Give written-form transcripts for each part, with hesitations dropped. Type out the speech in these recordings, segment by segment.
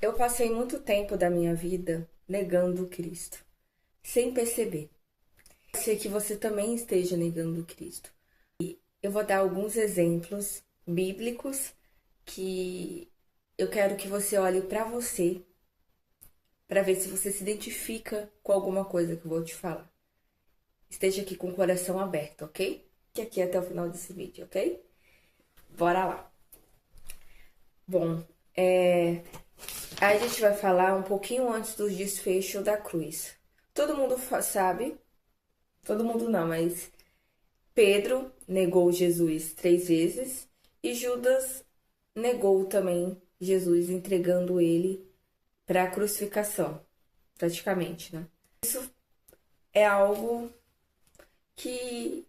Eu passei muito tempo da minha vida negando Cristo, sem perceber. Pode ser que você também esteja negando Cristo. Eu vou dar alguns exemplos bíblicos que eu quero que você olhe para você, para ver se você se identifica com alguma coisa que eu vou te falar. Esteja aqui com o coração aberto, ok? Fique aqui até o final desse vídeo, ok? Bora lá. Bom, a gente vai falar um pouquinho antes do desfecho da cruz. Todo mundo sabe, todo mundo não, mas Pedro negou Jesus 3 vezes e Judas negou também Jesus, entregando ele para a crucificação, praticamente, né? Isso é algo que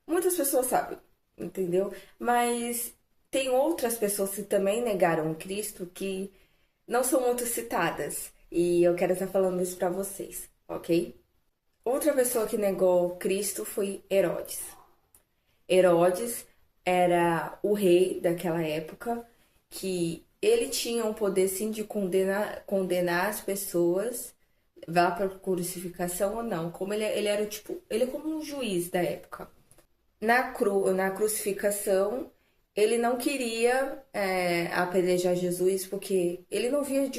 muitas pessoas sabem, entendeu? Mas tem outras pessoas que também negaram Cristo que não são muito citadas. E eu quero estar falando isso para vocês, ok? Outra pessoa que negou Cristo foi Herodes. Herodes era o rei daquela época, que ele tinha o poder sim de condenar as pessoas, vá para crucificação ou não. Como ele era tipo, ele é como um juiz da época. Na crucificação, ele não queria apedrejar Jesus, porque ele não via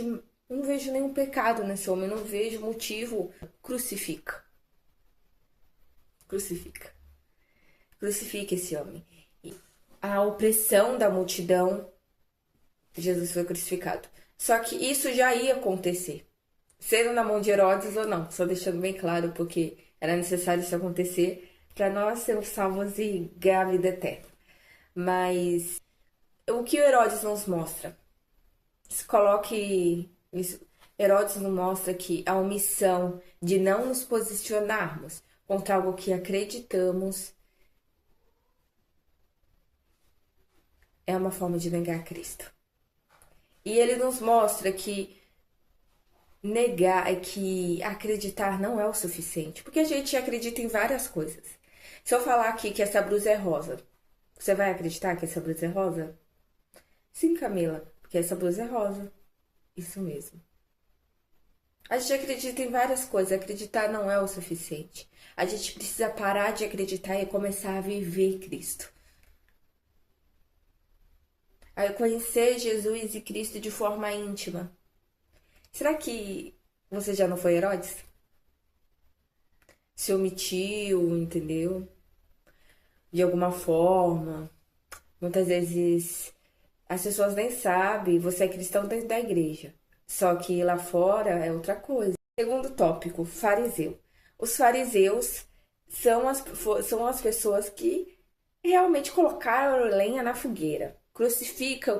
não vejo nenhum pecado nesse homem, não vejo motivo. Crucifica. Crucifica. Crucifica esse homem. E a opressão da multidão, Jesus foi crucificado. Só que isso já ia acontecer, sendo na mão de Herodes ou não, só deixando bem claro, porque era necessário isso acontecer para nós sermos salvos e ganhar a vida eterna. Mas o que o Herodes nos mostra? Se coloque. Herodes nos mostra que a omissão de não nos posicionarmos contra algo que acreditamos é uma forma de negar Cristo. E ele nos mostra que que acreditar não é o suficiente, porque a gente acredita em várias coisas. Se eu falar aqui que essa blusa é rosa, você vai acreditar que essa blusa é rosa? Sim, Camila, porque essa blusa é rosa. Isso mesmo. A gente acredita em várias coisas, acreditar não é o suficiente. A gente precisa parar de acreditar e começar a viver Cristo. A conhecer Jesus e Cristo de forma íntima. Será que você já não foi Herodes? Se omitiu, entendeu? De alguma forma. Muitas vezes as pessoas nem sabem, você é cristão dentro da igreja. Só que lá fora é outra coisa. Segundo tópico, fariseu. Os fariseus são as pessoas que realmente colocaram lenha na fogueira. Crucifica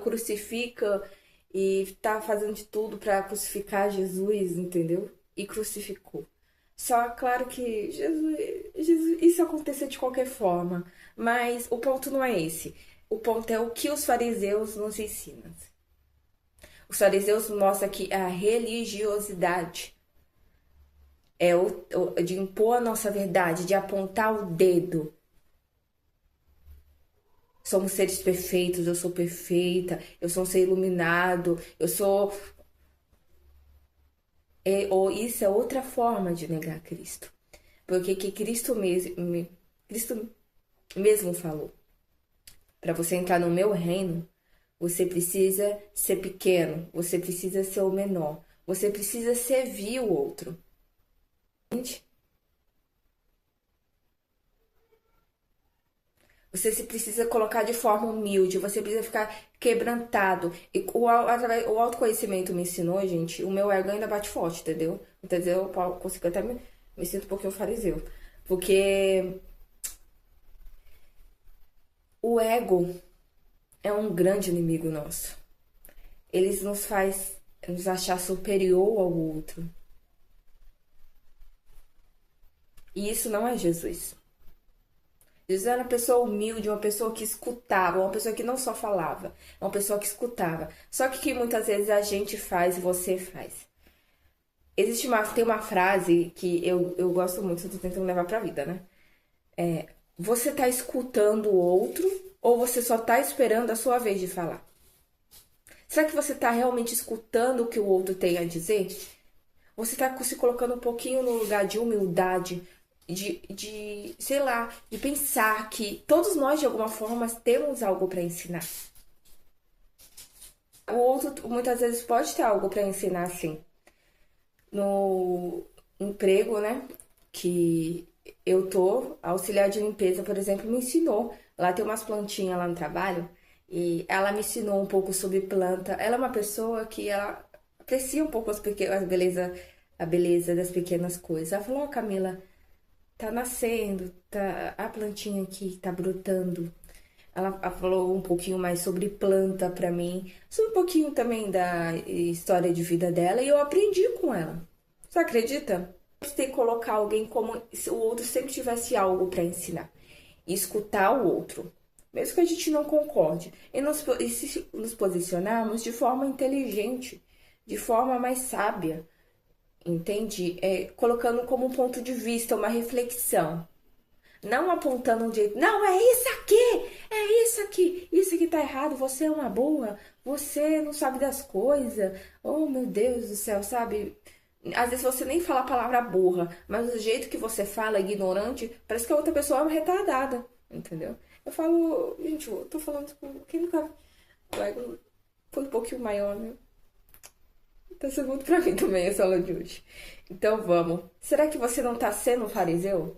e tá fazendo de tudo para crucificar Jesus, entendeu? E crucificou. Só, claro que isso aconteceu de qualquer forma, mas o ponto não é esse. O ponto é o que os fariseus nos ensinam. Os fariseus mostram que a religiosidade é de impor a nossa verdade, de apontar o dedo. Somos seres perfeitos, eu sou perfeita, eu sou um ser iluminado, eu sou. Ou isso é outra forma de negar Cristo. Porque que Cristo mesmo falou. Para você entrar no meu reino, você precisa ser pequeno, você precisa ser o menor, você precisa servir o outro. Você se precisa colocar de forma humilde, você precisa ficar quebrantado. E o autoconhecimento me ensinou, gente, o meu ego ainda bate forte, entendeu? Então eu consigo até me sinto um pouquinho fariseu. Porque o ego é um grande inimigo nosso. Ele nos faz nos achar superior ao outro. E isso não é Jesus. Jesus era uma pessoa humilde, uma pessoa que escutava, uma pessoa que não só falava, uma pessoa que escutava. Só que muitas vezes a gente faz e você faz. Tem uma frase que eu gosto muito, eu tô tentando levar pra vida, né? Você tá escutando o outro ou você só tá esperando a sua vez de falar? Será que você está realmente escutando o que o outro tem a dizer? Você está se colocando um pouquinho no lugar de humildade, sei lá, de pensar que todos nós, de alguma forma, temos algo para ensinar. O outro, muitas vezes, pode ter algo para ensinar, sim. No emprego, né, que eu tô, auxiliar de limpeza, por exemplo, me ensinou. Lá tem umas plantinhas lá no trabalho e ela me ensinou um pouco sobre planta. Ela é uma pessoa que ela aprecia um pouco a beleza das pequenas coisas. Ela falou: "Ó, Camila, tá nascendo, tá a plantinha aqui tá brotando". Ela falou um pouquinho mais sobre planta pra mim, sobre um pouquinho também da história de vida dela e eu aprendi com ela. Você acredita? Você tem que colocar alguém como se o outro sempre tivesse algo pra ensinar. E escutar o outro, mesmo que a gente não concorde. E se nos posicionarmos de forma inteligente, de forma mais sábia, entende? Colocando como um ponto de vista, uma reflexão. Não apontando um jeito, não, é isso aqui tá errado, você é uma boa, você não sabe das coisas, oh meu Deus do céu, sabe? Às vezes você nem fala a palavra burra, mas o jeito que você fala, ignorante, parece que a outra pessoa é uma retardada, entendeu? Eu falo, gente, eu tô falando com quem nunca. O ego foi um pouquinho maior, né? Tá sendo muito pra mim também essa aula de hoje. Então vamos. Será que você não tá sendo um fariseu?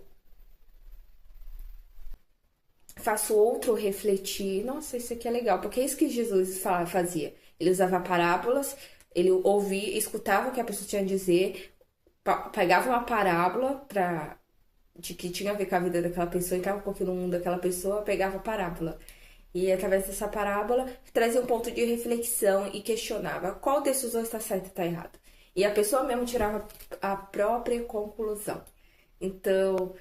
Faço outro refletir. Nossa, isso aqui é legal, porque é isso que Jesus fazia. Ele usava parábolas, ele ouvia, escutava o que a pessoa tinha a dizer, pegava uma parábola de que tinha a ver com a vida daquela pessoa, entrava um pouquinho no mundo daquela pessoa, pegava a parábola. E através dessa parábola trazia um ponto de reflexão e questionava qual desses dois está certo e está errado. E a pessoa mesmo tirava a própria conclusão. Então,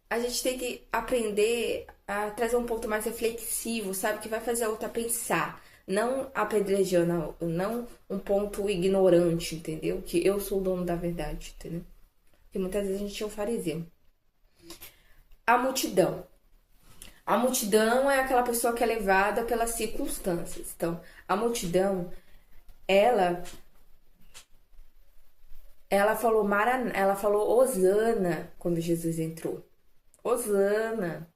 a gente tem que aprender a trazer um ponto mais reflexivo, sabe? Que vai fazer a outra pensar. Não apedrejando, não um ponto ignorante, entendeu? Que eu sou o dono da verdade, entendeu? Porque muitas vezes a gente é um fariseu. A multidão. A multidão é aquela pessoa que é levada pelas circunstâncias. Então, a multidão, ela ela falou Hosana quando Jesus entrou. Hosana.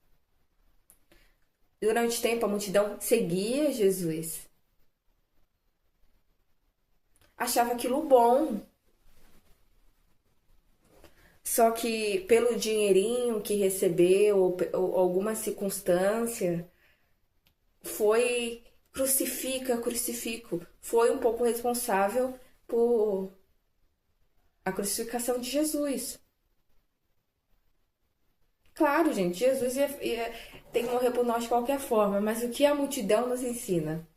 Durante tempo, a multidão seguia Jesus. Achava aquilo bom. Só que pelo dinheirinho que recebeu, ou alguma circunstância, foi crucifico. Foi um pouco responsável por a crucificação de Jesus. Claro, gente, Jesus tem que morrer por nós de qualquer forma, mas o que a multidão nos ensina?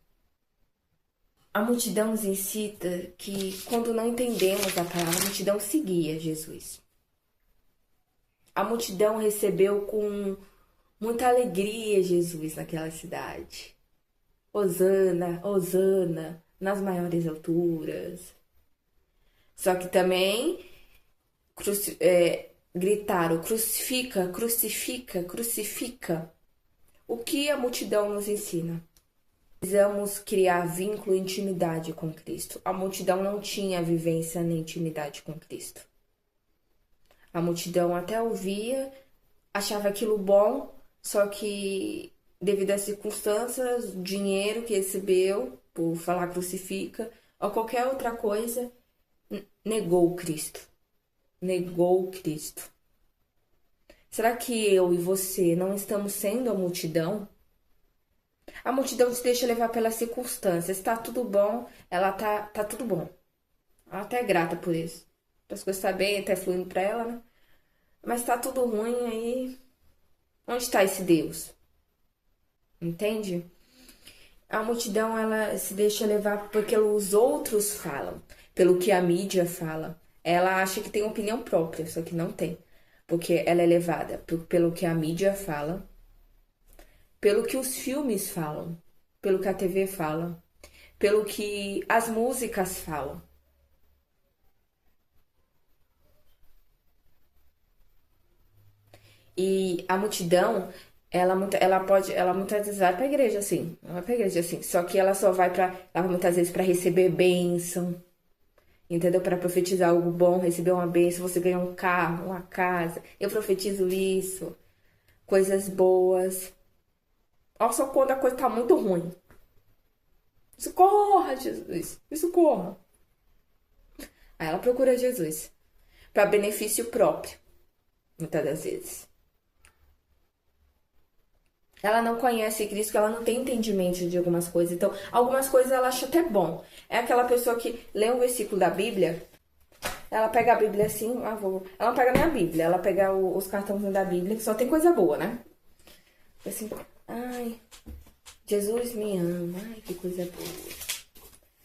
A multidão nos incita que, quando não entendemos a palavra, a multidão seguia Jesus. A multidão recebeu com muita alegria Jesus naquela cidade. Hosana, Hosana, nas maiores alturas. Só que também gritaram: crucifica, crucifica, crucifica. O que a multidão nos ensina? Precisamos criar vínculo e intimidade com Cristo. A multidão não tinha vivência nem intimidade com Cristo. A multidão até ouvia, achava aquilo bom, só que devido às circunstâncias, dinheiro que recebeu por falar crucifica ou qualquer outra coisa, negou Cristo. Negou Cristo. Será que eu e você não estamos sendo a multidão? A multidão se deixa levar pelas circunstâncias. Tá tudo bom, ela tá tudo bom. Ela até é grata por isso. As coisas estão bem, até fluindo pra ela, né? Mas tá tudo ruim aí. Onde está esse Deus? Entende? A multidão, ela se deixa levar pelo os outros falam, pelo que a mídia fala. Ela acha que tem opinião própria, só que não tem. Porque ela é levada pelo que a mídia fala, pelo que os filmes falam, pelo que a TV fala, pelo que as músicas falam. E a multidão, ela muitas vezes vai pra igreja assim, ela vai pra igreja assim, só que ela só vai ela muitas vezes pra receber bênção, entendeu? Pra profetizar algo bom, receber uma bênção, você ganhar um carro, uma casa. Eu profetizo isso, coisas boas. Ó, só quando a coisa tá muito ruim. Socorra, Jesus, me socorra. Aí ela procura Jesus pra benefício próprio, muitas das vezes. Ela não conhece Cristo, porque ela não tem entendimento de algumas coisas. Então, algumas coisas ela acha até bom. É aquela pessoa que lê um versículo da Bíblia, ela pega a Bíblia assim, ela não pega nem a Bíblia, ela pega os cartões da Bíblia, que só tem coisa boa, né? Assim, ai, Jesus me ama, ai, que coisa boa.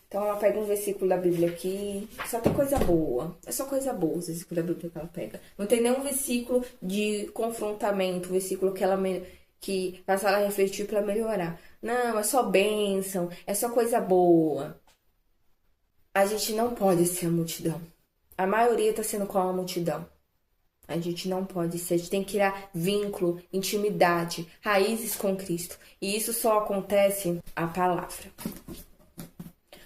Então ela pega um versículo da Bíblia aqui, só tem coisa boa. É só coisa boa os versículos da Bíblia que ela pega. Não tem nenhum versículo de confrontamento, um versículo que faz ela refletir para melhorar. Não, é só bênção, é só coisa boa. A gente não pode ser a multidão. A maioria tá sendo qual a multidão. A gente não pode ser, a gente tem que criar vínculo, intimidade, raízes com Cristo. E isso só acontece a palavra.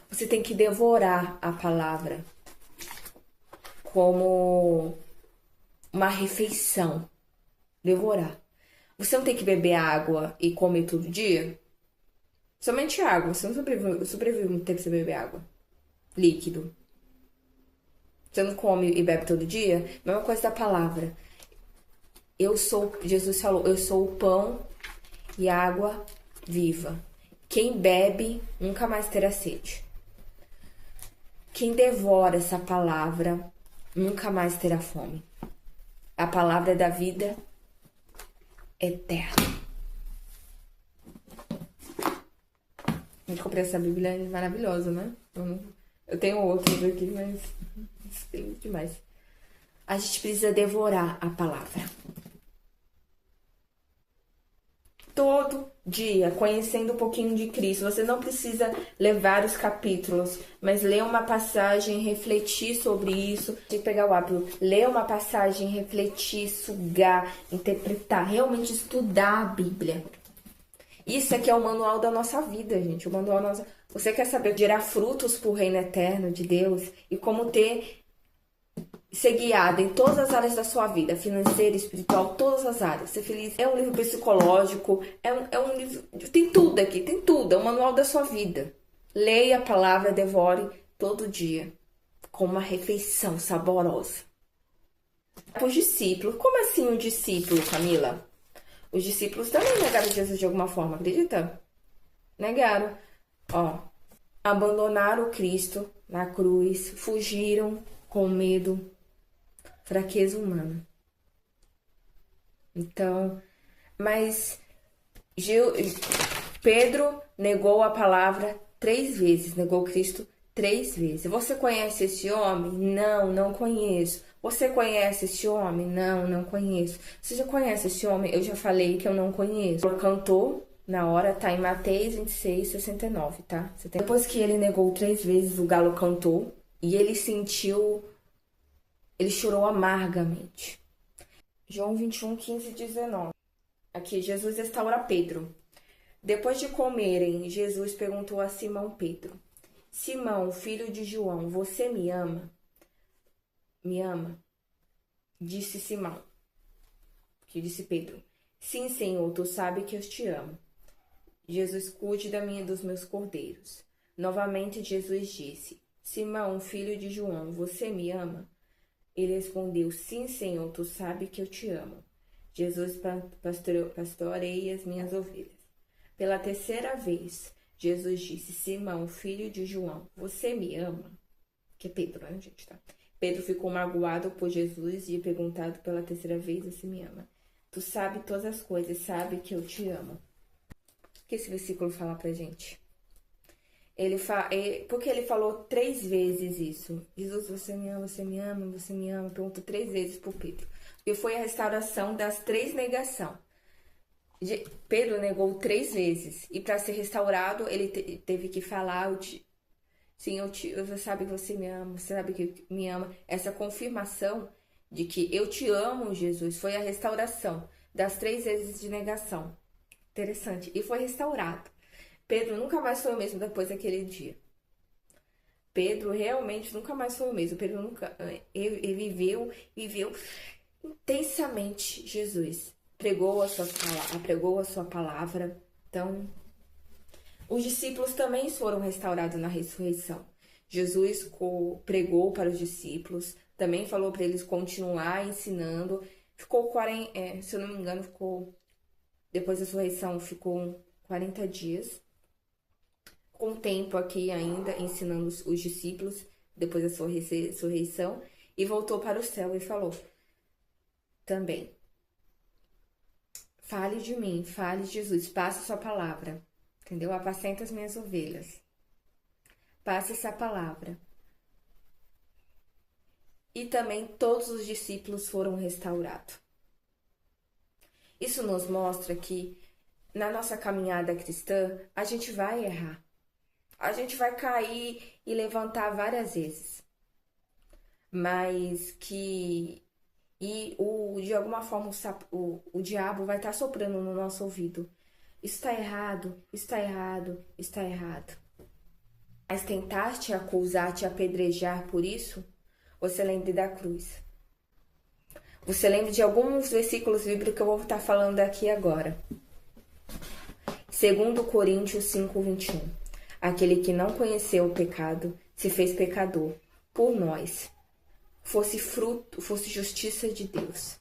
Você tem que devorar a palavra como uma refeição. Devorar. Você não tem que beber água e comer todo dia? Somente água. Você não sobrevive muito tempo sem beber água. Líquido. Você não come e bebe todo dia? Mesma coisa da palavra. Jesus falou, eu sou o pão e água viva. Quem bebe nunca mais terá sede. Quem devora essa palavra nunca mais terá fome. A palavra é da vida eterna. Eu comprei essa Bíblia maravilhosa, né? Eu tenho outros aqui, mas tem demais. A gente precisa devorar a palavra. Todo dia, conhecendo um pouquinho de Cristo. Você não precisa ler vários capítulos, mas ler uma passagem, refletir sobre isso. Tem que pegar o hábito, ler uma passagem, refletir, sugar, interpretar, realmente estudar a Bíblia. Isso aqui é o manual da nossa vida, gente. O manual da nossa... Você quer saber gerar frutos para o reino eterno de Deus e como ser guiada em todas as áreas da sua vida, financeira, espiritual, todas as áreas, ser feliz. É um livro psicológico, é um livro, tem tudo aqui, tem tudo, é o manual da sua vida. Leia a palavra, devore todo dia, com uma refeição saborosa. Os discípulos, como assim um discípulo, Camila? Os discípulos também negaram Jesus de alguma forma, acredita? Negaram, abandonaram Cristo na cruz, fugiram com medo, fraqueza humana. Então, mas Pedro negou a palavra 3 vezes, negou Cristo 3 vezes. Você conhece esse homem? Não, não conheço. Você conhece esse homem? Não, não conheço. Você já conhece esse homem? Eu já falei que eu não conheço. Ele cantou na hora, tá em Mateus 26, 69, tá? Depois que ele negou 3 vezes, o galo cantou e ele chorou amargamente. João 21, 15 e 19. Aqui, Jesus restaura Pedro. Depois de comerem, Jesus perguntou a Simão Pedro: Simão, filho de João, você me ama? Me ama? Disse Simão. Que disse Pedro: Sim, Senhor, tu sabe que eu te amo. Jesus, cuide dos meus cordeiros. Novamente Jesus disse: Simão, filho de João, você me ama? Ele respondeu: Sim, Senhor, tu sabe que eu te amo. Jesus, pastorei as minhas ovelhas. Pela 3ª vez, Jesus disse: Simão, filho de João, você me ama? Que é Pedro, né, gente? Tá? Pedro ficou magoado por Jesus e perguntado pela 3ª vez: Você me ama? Tu sabe todas as coisas, sabe que eu te amo. O que esse versículo fala pra gente? Porque ele falou 3 vezes isso. Jesus, você me ama, você me ama, você me ama. Perguntou 3 vezes por Pedro. E foi a restauração das 3 negações. Pedro negou 3 vezes. E para ser restaurado, ele teve que falar: Sim, você sabe que você me ama, você sabe que me ama. Essa confirmação de que eu te amo, Jesus, foi a restauração. das 3 vezes de negação. Interessante. E foi restaurado. Pedro nunca mais foi o mesmo depois daquele dia. Pedro realmente nunca mais foi o mesmo. Pedro nunca... Ele viveu intensamente Jesus. Pregou a sua palavra. Então, os discípulos também foram restaurados na ressurreição. Jesus pregou para os discípulos, também falou para eles continuar ensinando. Ficou 40, se eu não me engano, depois da ressurreição, ficou 40 dias. Com tempo aqui ainda ensinando os discípulos, depois da sua ressurreição, e voltou para o céu e falou também: fale de mim, fale de Jesus, passe a sua palavra, entendeu? Apacenta as minhas ovelhas. Passe essa palavra. E também todos os discípulos foram restaurados. Isso nos mostra que na nossa caminhada cristã, a gente vai errar. A gente vai cair e levantar várias vezes. Mas que... de alguma forma o diabo vai estar soprando no nosso ouvido: isso está errado, está errado, está errado. Mas tentar te acusar, te apedrejar por isso, você lembre da cruz. Você lembre de alguns versículos bíblicos que eu vou estar falando aqui agora. 2 Coríntios 5:21. Aquele que não conheceu o pecado se fez pecador por nós, fosse justiça de Deus.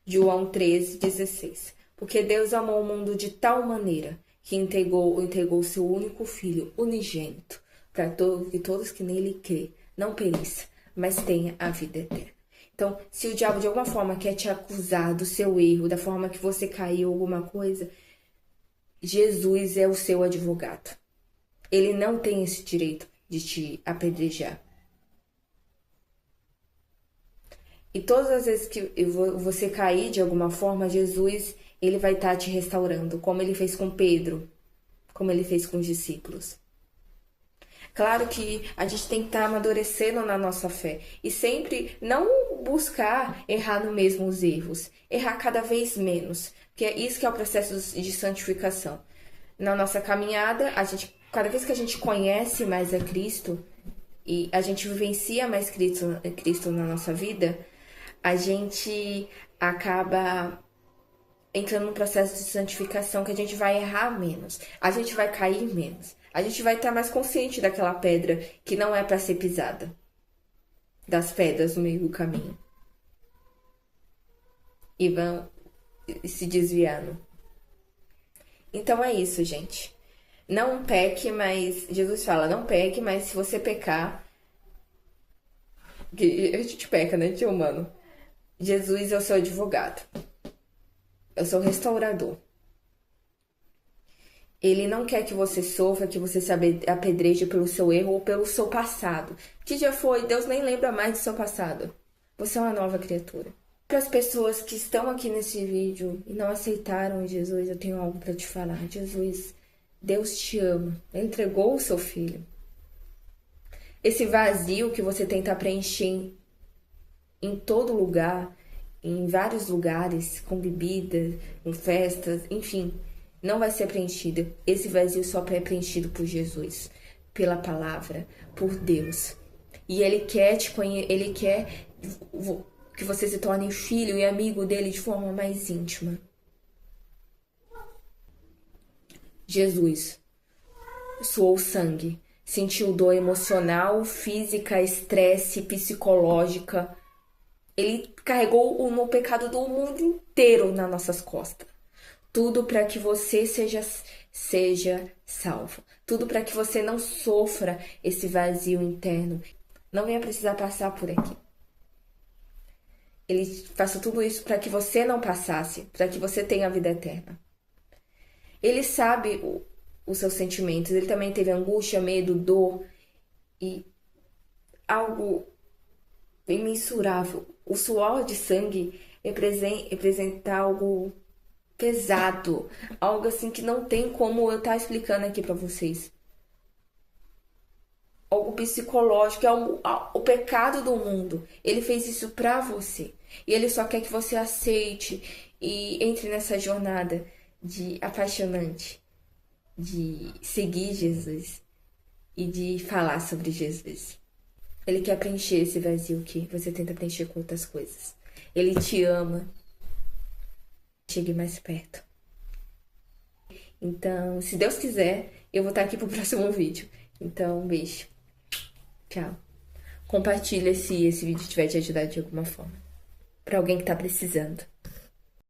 João 13:16. Porque Deus amou o mundo de tal maneira que entregou seu único filho unigênito, para que todos que nele crê não pereça, mas tenha a vida eterna. Então, se o diabo de alguma forma quer te acusar do seu erro, da forma que você caiu, alguma coisa, Jesus é o seu advogado. Ele não tem esse direito de te apedrejar. E todas as vezes que você cair de alguma forma, Jesus, ele vai estar te restaurando, como ele fez com Pedro, como ele fez com os discípulos. Claro que a gente tem que estar amadurecendo na nossa fé e sempre não buscar errar no mesmo os erros, errar cada vez menos, porque é isso que é o processo de santificação. Na nossa caminhada, cada vez que a gente conhece mais a Cristo e a gente vivencia mais Cristo na nossa vida, a gente acaba entrando num processo de santificação que a gente vai errar menos, a gente vai cair menos, a gente vai estar mais consciente daquela pedra que não é para ser pisada, das pedras no meio do caminho, e vão se desviando. Então é isso, gente. Não peque, mas Jesus fala, não peque, mas se você pecar, que a gente peca, né? A gente é humano. Jesus é o seu advogado. É o seu restaurador. Ele não quer que você sofra, que você se apedreje pelo seu erro ou pelo seu passado. Que já foi, Deus nem lembra mais do seu passado. Você é uma nova criatura. Para as pessoas que estão aqui nesse vídeo e não aceitaram Jesus, eu tenho algo para te falar. Jesus, Deus te ama. Ele entregou o seu filho. Esse vazio que você tenta preencher em todo lugar, em vários lugares, com bebida, com festas, enfim, não vai ser preenchido. Esse vazio só é preenchido por Jesus, pela palavra, por Deus. E Ele quer te conhecer, Ele quer que você se torne filho e amigo dele de forma mais íntima. Jesus suou sangue, sentiu dor emocional, física, estresse, psicológica. Ele carregou o pecado do mundo inteiro nas nossas costas. Tudo para que você seja salvo. Tudo para que você não sofra esse vazio interno. Não venha precisar passar por aqui. Ele faça tudo isso para que você não passasse, para que você tenha a vida eterna. Ele sabe os seus sentimentos. Ele também teve angústia, medo, dor e algo imensurável. O suor de sangue representa algo pesado, algo assim que não tem como eu estar explicando aqui para vocês. Algo psicológico, é o pecado do mundo. Ele fez isso para você. E ele só quer que você aceite e entre nessa jornada de apaixonante, de seguir Jesus e de falar sobre Jesus. Ele quer preencher esse vazio que você tenta preencher com outras coisas. Ele te ama. Chegue mais perto. Então, se Deus quiser, eu vou estar aqui pro próximo vídeo. Então, um beijo. Tchau. Compartilha se esse vídeo tiver te ajudado de alguma forma. Pra alguém que tá precisando.